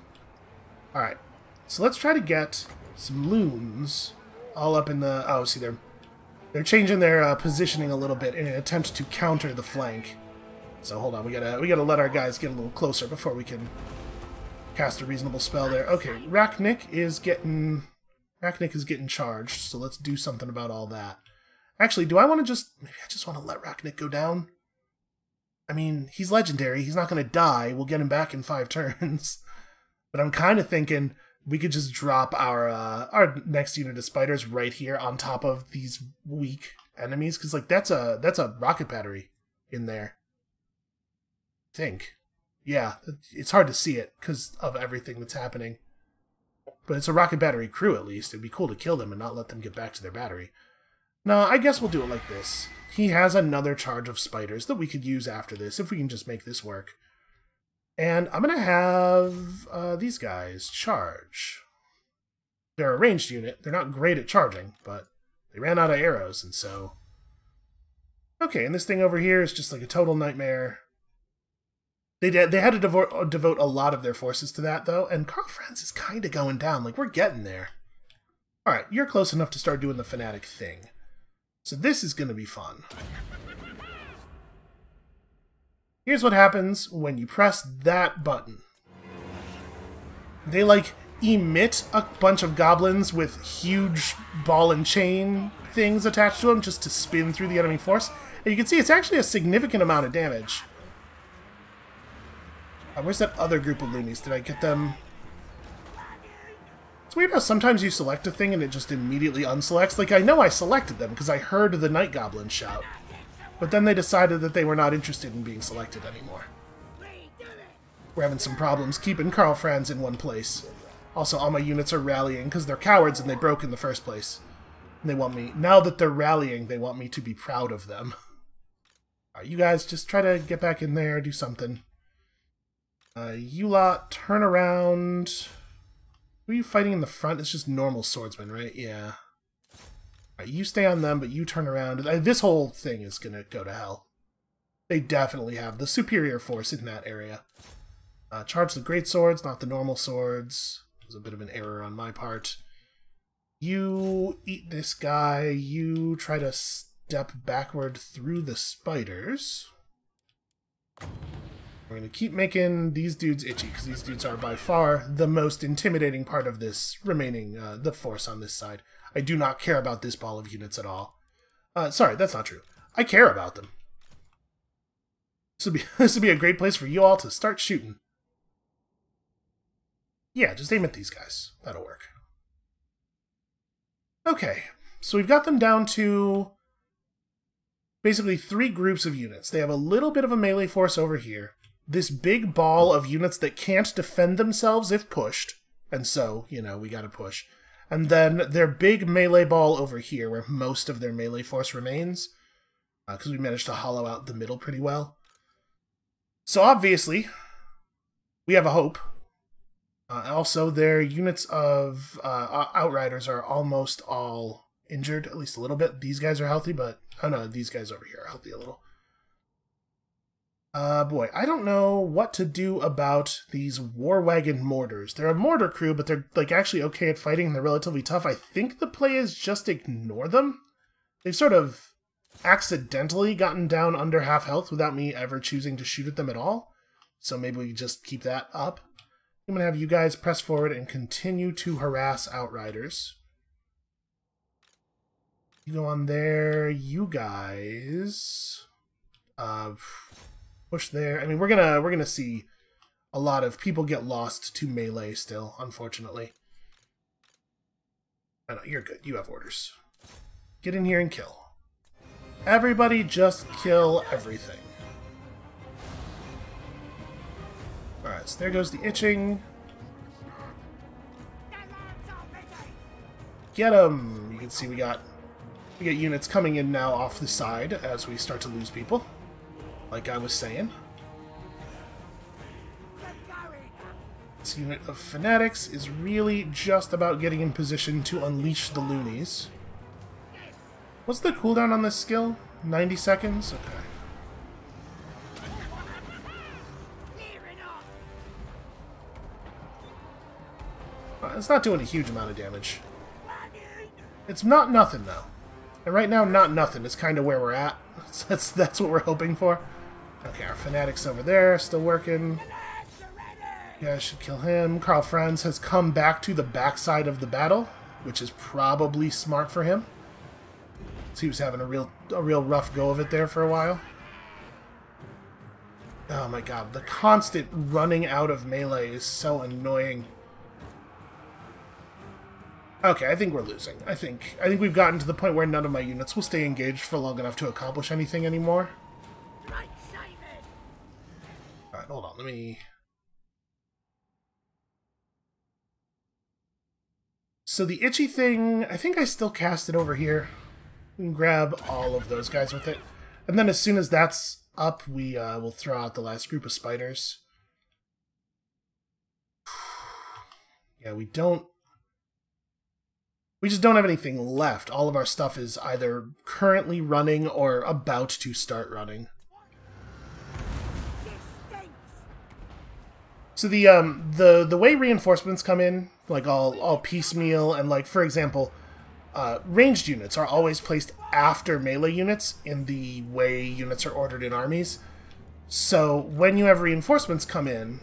Alright. So let's try to get some loons all up in the... Oh, see, they're changing their positioning a little bit in an attempt to counter the flank. So hold on, we gotta let our guys get a little closer before we can cast a reasonable spell there. Okay, Rachnik is getting charged, so let's do something about all that. Actually, do I want to just... Maybe I just want to let Rachnik go down? I mean, he's legendary. He's not going to die. We'll get him back in 5 turns. But I'm kind of thinking we could just drop our next unit of spiders right here on top of these weak enemies. Because, like, that's a rocket battery in there. I think. Yeah, it's hard to see it because of everything that's happening. But it's a rocket battery crew, at least. It'd be cool to kill them and not let them get back to their battery. No, I guess we'll do it like this. He has another charge of spiders that we could use after this, if we can just make this work. And I'm going to have these guys charge. They're a ranged unit. They're not great at charging, but they ran out of arrows, and so... Okay, and this thing over here is just like a total nightmare. They had to devote a lot of their forces to that, though, and Carl Franz is kind of going down. Like, we're getting there. Alright, you're close enough to start doing the fanatic thing. So this is going to be fun. Here's what happens when you press that button. They, like, emit a bunch of goblins with huge ball and chain things attached to them just to spin through the enemy force. And you can see it's actually a significant amount of damage. Where's that other group of loonies? Did I get them? It's weird how sometimes you select a thing and it just immediately unselects. Like, I know I selected them because I heard the night goblin shout. But then they decided that they were not interested in being selected anymore. We're having some problems keeping Karl Franz in one place. Also, all my units are rallying because they're cowards and they broke in the first place. And they want me, now that they're rallying, they want me to be proud of them. Alright, you guys just try to get back in there, do something. You lot, turn around. Who are you fighting in the front? It's just normal swordsmen, right? Yeah. Alright, you stay on them, but you turn around. This whole thing is gonna go to hell. They definitely have the superior force in that area. Charge the great swords, not the normal swords. It was a bit of an error on my part. You eat this guy. You try to step backward through the spiders. We're going to keep making these dudes itchy, because these dudes are by far the most intimidating part of this remaining, the force on this side. I do not care about this ball of units at all. Sorry, that's not true. I care about them. This would be a great place for you all to start shooting. Yeah, just aim at these guys. That'll work. Okay, so we've got them down to basically 3 groups of units. They have a little bit of a melee force over here. This big ball of units that can't defend themselves if pushed. And so, you know, we gotta push. And then their big melee ball over here, where most of their melee force remains. Because we managed to hollow out the middle pretty well. So obviously, we have a hope. Also, their units of Outriders are almost all injured, at least a little bit. These guys are healthy, but... Oh no, these guys over here are healthy a little. Boy, I don't know what to do about these War Wagon Mortars. They're a mortar crew, but they're like actually okay at fighting, and they're relatively tough. I think the play is just ignore them. They've sort of accidentally gotten down under half health without me ever choosing to shoot at them at all. So maybe we just keep that up. I'm going to have you guys press forward and continue to harass Outriders. You go on there. You guys push there. I mean, we're gonna see a lot of people get lost to melee still, unfortunately. I know, you're good. You have orders. Get in here and kill. Everybody just kill everything. Alright, so there goes the itching. Get them! You can see we get units coming in now off the side as we start to lose people. Like I was saying. This unit of Fanatics is really just about getting in position to unleash the loonies. What's the cooldown on this skill? 90 seconds? Okay. It's not doing a huge amount of damage. It's not nothing, though. And right now, not nothing is kind of where we're at. That's what we're hoping for. Okay, our Fanatics over there, still working. Yeah, I should kill him. Karl Franz has come back to the backside of the battle, which is probably smart for him. So he was having a real rough go of it there for a while. Oh my god, the constant running out of melee is so annoying. Okay, I think we're losing. I think we've gotten to the point where none of my units will stay engaged for long enough to accomplish anything anymore. Alright, hold on, let me... So the itchy thing, I think I still cast it over here. We can grab all of those guys with it. And then as soon as that's up, we will throw out the last group of spiders. Yeah, we just don't have anything left. All of our stuff is either currently running or about to start running. So the way reinforcements come in, like all piecemeal, and like for example, ranged units are always placed after melee units in the way units are ordered in armies. So when you have reinforcements come in,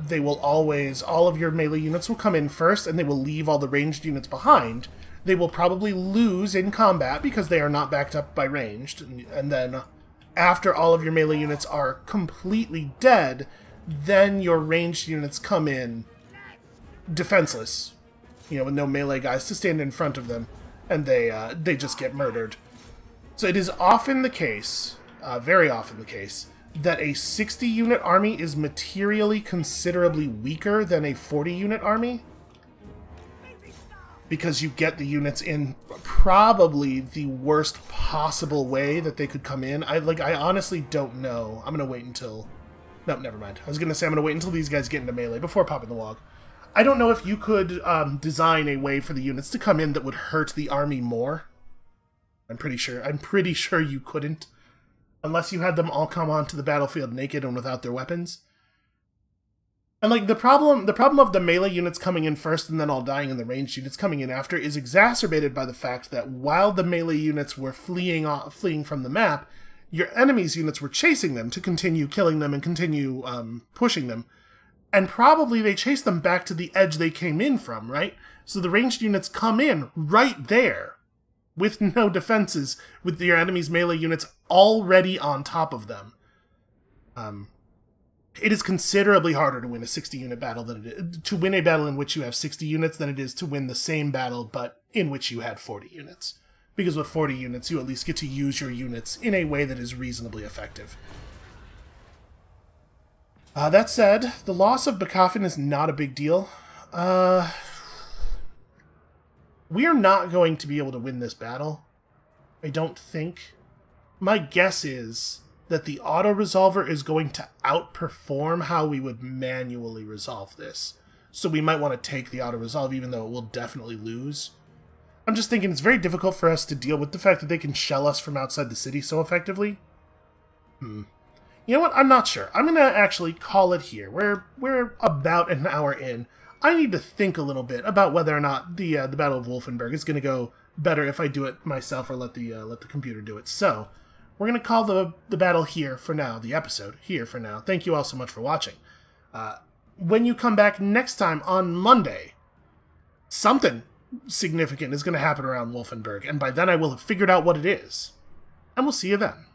They will always, all of your melee units will come in first, and they will leave all the ranged units behind. They will probably lose in combat because they are not backed up by ranged, and then after all of your melee units are completely dead, then your ranged units come in defenseless, you know, with no melee guys to stand in front of them, and they just get murdered. So it is often the case, very often the case, that a 60-unit army is materially considerably weaker than a 40-unit army, because you get the units in probably the worst possible way that they could come in. I honestly don't know. I'm gonna wait until... No, never mind. I was gonna say I'm gonna wait until these guys get into melee before popping the log. I don't know if you could design a way for the units to come in that would hurt the army more. I'm pretty sure you couldn't. Unless you had them all come onto the battlefield naked and without their weapons. And like the problem of the melee units coming in first and then all dying and the ranged units coming in after is exacerbated by the fact that while the melee units were fleeing from the map, your enemy's units were chasing them to continue killing them and continue pushing them. And probably they chased them back to the edge they came in from, right? So the ranged units come in right there with no defenses, with your enemy's melee units already on top of them. It is considerably harder to win a 60-unit battle to win a battle in which you have 60 units than it is to win the same battle, but in which you had 40 units. Because with 40 units, you at least get to use your units in a way that is reasonably effective. That said, the loss of Bakafin is not a big deal. We are not going to be able to win this battle, I don't think. My guess is that the auto-resolver is going to outperform how we would manually resolve this. So we might want to take the auto-resolve even though it will definitely lose. I'm just thinking it's very difficult for us to deal with the fact that they can shell us from outside the city so effectively. You know what? I'm not sure. I'm going to actually call it here. We're about an hour in. I need to think a little bit about whether or not the Battle of Wolfenburg is going to go better if I do it myself or let the computer do it. So we're going to call the battle here for now, the episode here for now. Thank you all so much for watching. When you come back next time on Monday, something significant is going to happen around Wolfenburg, and by then I will have figured out what it is. And we'll see you then.